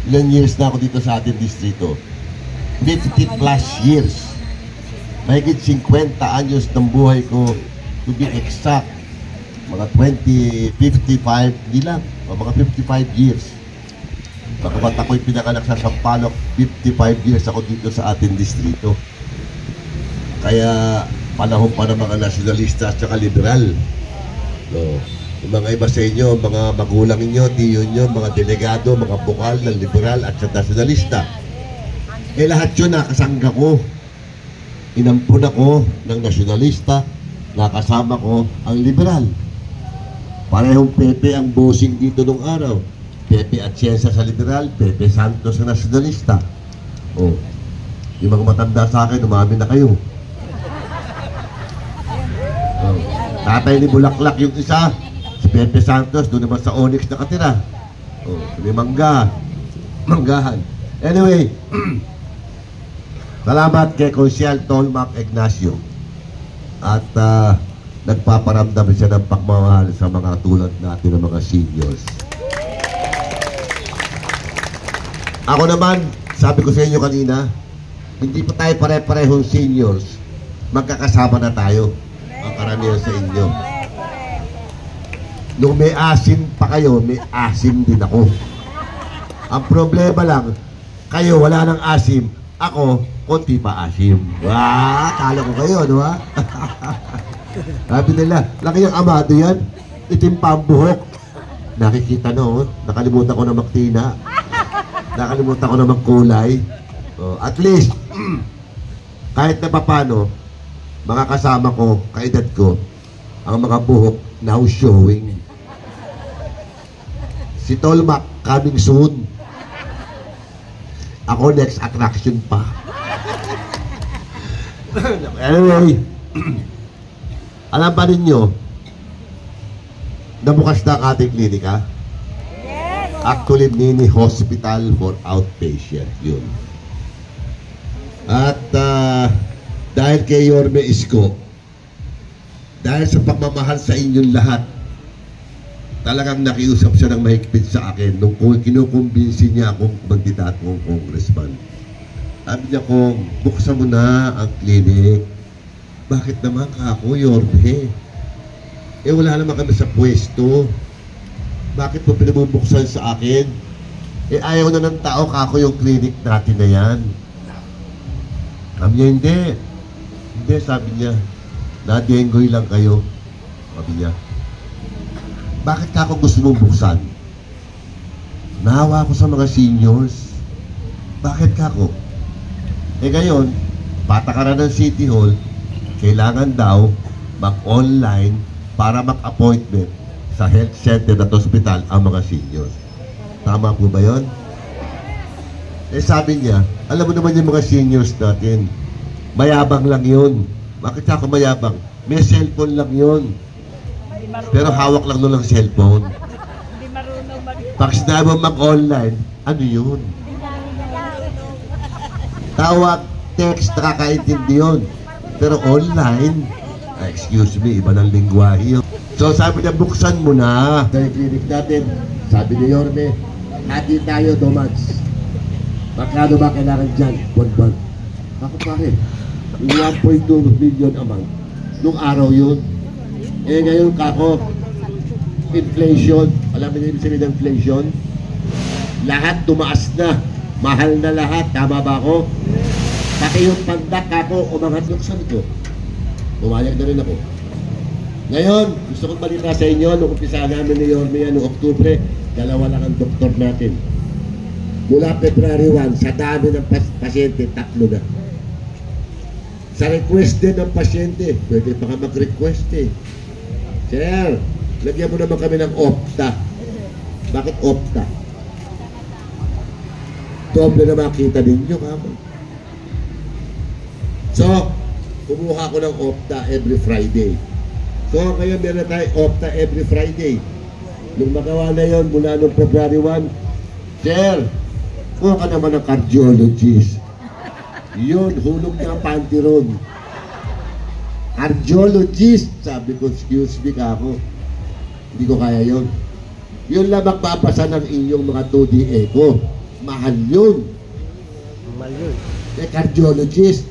ilang years na ako dito sa ating distrito. 50 plus years. Mahigit 50 anyos ng buhay ko, to be exact. Mga 55, hindi lang. Mga 55 years. Bakamat ako'y pinanganak sa Sampaloc, 55 years ako dito sa ating distrito. Kaya panahon pa ng mga nasyonalista at saka liberal. No. Yung mga iba sa inyo, mga magulang inyo, tiyo nyo, mga delegado, mga bukal ng liberal at saka nasyonalista. Eh lahat yun nakasangga ko. Inampun ako ng nasyonalista, nakasama ko ang liberal. Parehong Pepe ang bossing dito nung araw. Pepe Atienza sa liberal, Pepe Santos sa nasyonalista. Oh, yung mga matanda sa akin, umamin na kayo. Oh, tatay ni Bulaklak yung isa, si Pepe Santos, doon naman sa Onyx nakatira. Oh, may manggahan. Anyway, salamat kay Consial Tolmac Ignacio. At nagpaparamdam siya ng pagmamahal sa mga tulad natin ng mga seniors. Ako naman, sabi ko sa inyo kanina, hindi pa tayo pare-parehong seniors. Magkakasama na tayo, ang karamihan sa inyo. Nung may asim pa kayo, may asim din ako. Ang problema lang, kayo wala ng asim, ako konti pa asim. Wah, kala ko kayo, no ha? Sabi nila, laki yung amado yan, itim pa ang buhok. Nakikita no, nakalimutan ko na magtina. Nakalimutan ko na magkulay. At least, kahit na papano, mga kasama ko, kaedad ko, ang mga buhok now showing. Si Tolmac, coming soon. Ako next attraction pa. Anyway, alam ba ninyo, nabukas na ang ating klinika? Actually, mini hospital for outpatient yun. At dahil kay Yorme Isko, dahil sa pagmamahal sa inyong lahat, talagang nakiusap siya ng mahigpit sa akin nung kinukumbinsi niya akong kandidatong congressman. Sabi niya kong, buksan mo na ang clinic. Bakit naman ako, Yorme? Eh wala naman kami sa pwesto. Bakit mo pinabubuksan sa akin? Eh ayaw na ng tao kako yung clinic natin na yan. Sabi niya, hindi. Hindi, sabi niya. Na-dengoy lang kayo. Sabi niya. Bakit kako gusto mong buksan? Nahawa ko sa mga seniors. Bakit kako? Eh ngayon, patakaran ng City Hall, kailangan daw mag-online para mag-appointment sa health center at hospital ang mga seniors. Tama po ba yun? Eh sabi niya, alam mo naman yung mga seniors natin, mayabang lang yun. Bakit ako mayabang? May cellphone lang yun. Pero hawak lang nun ang cellphone. Pag sinabi mo mag-online, ano yun? Tawag, text, nakakaintindi yun. Pero online, excuse me, iba ng lingwahe yun. So sabi niya, buksan mo na sa clinic natin. Sabi ni Yorme, hati tayo, Domats. Magkano ba kailangan dyan? Buwan-buwan. Ako pare, 1.2 million a month. Nung araw yun. Eh ngayon kako, inflation. Alam mo niyo sabihin ng inflation? Lahat tumaas na. Mahal na lahat. Tama ba ako? Pati yung pandak ako, umangat luksan ko. Umayag na rin ako. Ngayon, gusto kong balita sa inyo, nung umpisa namin ni Yorme yan, noong Oktubre, dalawa lang ang doktor natin. Mula February 1, sa dami ng pasyente, 3 na. Sa request din ng pasyente, pwede pa ka mag-request eh. Sir, lagyan mo naman kami ng Opta. Bakit Opta? Doble na makita ninyo kamo. So, kumuha ko ng Opta every Friday. So, ngayon meron na tayo Opta every Friday. Nung magawa na yon mula noong February 1, Sir, kuha ka naman ng cardiologist. Yun, hulog na ang panty ron. Cardiologist, sabi ko, excuse me ka ako. Hindi ko kaya yun. Yun lang magpapasa ng inyong mga 2D echo. mahal yun. Mahal yun. Cardiologist,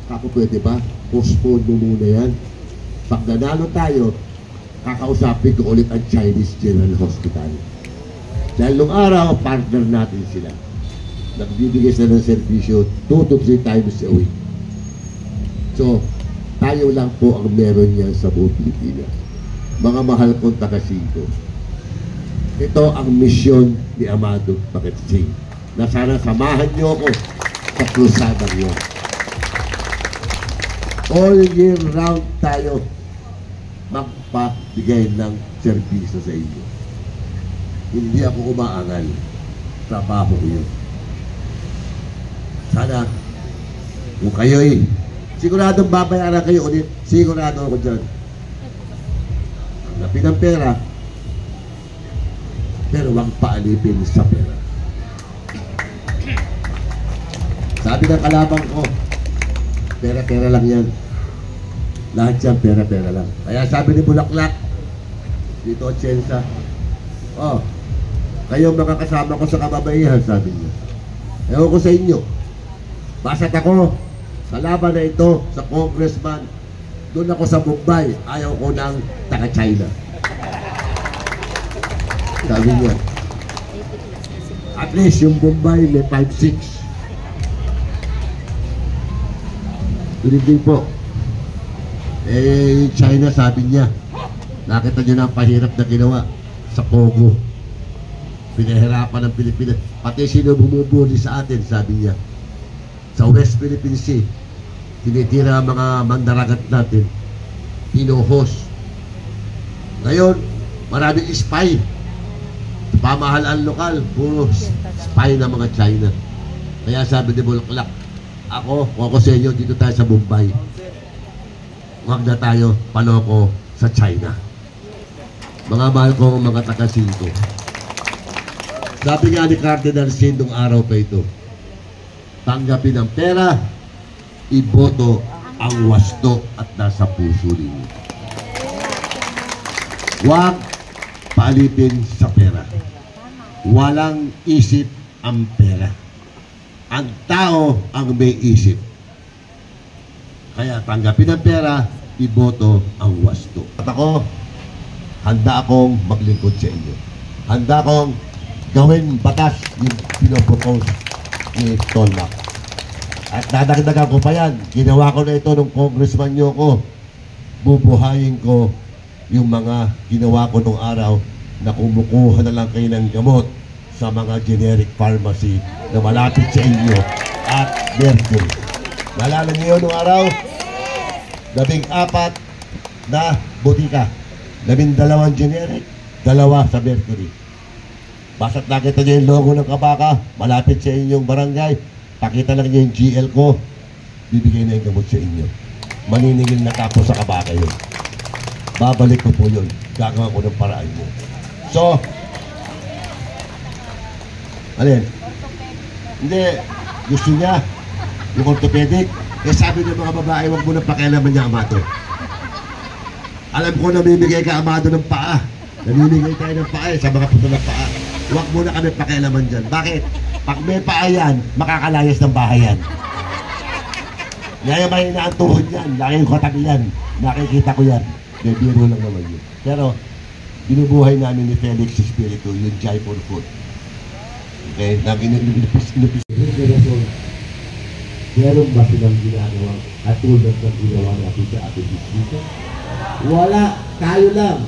ako pwede ba? Postpone mo muna yan. Pag nanalo tayo, kakausapin ko ulit ang Chinese General Hospital. Dahil nung araw, partner natin sila. Nagbibigay sila ng servisyo 2 to 3 times a week. So, tayo lang po ang meron niya sa buong Pilipinas. Mga mahal kong taga-Singko. Ito ang misyon ni Amado Paketsing, na sana samahan niyo ako sa krusada niyo. All year round tayo magpabigay ng serbisyo sa inyo. Hindi ako umaangal. Trabaho ko yun. Sana, kung kayo'y siguradong babayaran kayo ulit, sigurado ako dyan. Hanapin ang pera, pero huwag paalipin sa pera. Sabi ng kalabang ko, pera-pera lang yan. Lahat yan, pera-pera lang. Kaya sabi ni Bulaklak, dito Chensa, oh, kayo mga kasama ko sa kababaihan, sabi niya. Ewan ko sa inyo, basta't ako, sa laban na ito, sa congressman, doon ako sa Mumbai, ayaw ko ng taga-China. Sabi niya, at least yung Mumbai may 5-6. Good evening po. China, sabi niya, nakita niyo na ang pahirap na ginawa sa Pogo. Pinahirapan ng Pilipinas. Pati sino bumubuli sa atin, sabi niya. Sa West Philippine Sea, tinitira ang mga mandaragat natin. Pinuhos. Ngayon, maraming spy. Pamahalaan lokal, puro spy ng mga China. Kaya sabi ni Bulaklak, ako sa inyo, dito tayo sa Mumbai. Huwag na tayo paloko sa China. Mga mahal ko, mga taga-Singko. Sabi nga ni Cardinal Sin nung araw pa ito, tanggapin ang pera, iboto ang wasto at nasa puso ninyo. Huwag paalipin sa pera. Walang isip ang pera. Ang tao ang may isip. Kaya tanggapin ang pera, iboto ang wasto. At ako, handa akong maglingkod sa inyo. Handa akong gawin batas yung pinopropose ni Tolmac. At dadagdagan ko pa yan. Ginawa ko na ito nung congressman nyo ko. Bubuhayin ko yung mga ginawa ko nung araw na kumukuha na lang kayo ng gamot sa mga generic pharmacy na malapit sa inyo at Mercury. Naalala niyo nung araw? 14 na butika. 12 generic, 2 sa Mercury. Basta't nakita niyo yung logo ng Kabaka, malapit sa inyong barangay, pakita lang niyo yung GL ko, bibigay na yung gamot sa inyo. Maniningil na tapo sa Kabaka yun. Babalik ko po yun. Gagawa ko ng paraan mo. So, alin? Hindi, gusto niya yung orthopedic. Sabi ng mga babae, wag mo na pakialaman niya, Amado. Alam ko na bibigay ka, Amado, ng paa. Namimigay tayo ng paa sa mga puto ng paa. Huwag mo na kami pakialaman dyan. Bakit? Pag may paa yan, makakalayas ng bahay yan. Ngayon may inaantuhod yan. Laki yung katabi yan. Nakikita ko yan. May biro lang naman yun. Pero, binubuhay namin ni Felix Espiritu, yung Jaipur food. Okay? Nag-inupis. Meron ba silang ginagawa at tulad ng ginawa natin sa ating bisita? Wala. Tayo lang.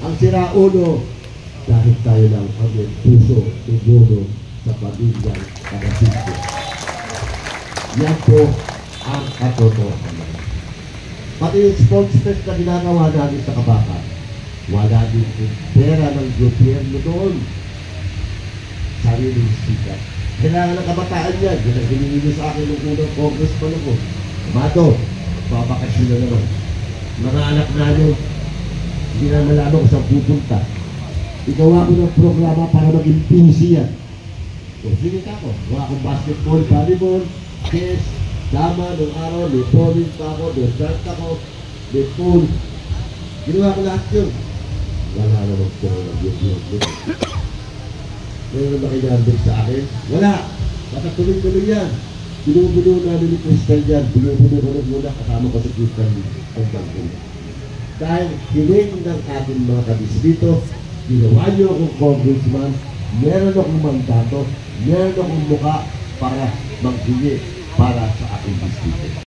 Ang siraulo, dahil tayo lang ang may puso, tubulo sa pamilyang taga-Singko. Yan po ang katotohanan. Pati yung sports fest na ginagawa namin sa Kabaka, wala din yung pera ng gobyerno doon. Sariling sikat. Kailangan ng kabataan yan. Yan ang hiningi sa akin ng unang congressman ako. Amado, babakasyon na naman. Mga anak namin, hindi na malaman kung saan pupunta. Igawa ko ng programa para maging busy yan. So, sige ka ko. Gawa akong basketball, volleyball, chess, dama, nung araw, may bowling pa ako, may dart ako, may pool. Ginawa ko lahat yun. Wala naman ko ng yun. Meron ba kayo nandun sa akin? Wala. Baka tuloy-tuloy yan. Binubuno namin ni Crystal yan. Binubuno ko rin muna kasama ko si Crystal hanggang ulo. Dahil hiling ng ating mga kabis dito, ginawa niyo akong congressman, meron akong mandato, meron akong mukha para maghingi para sa aking distrito.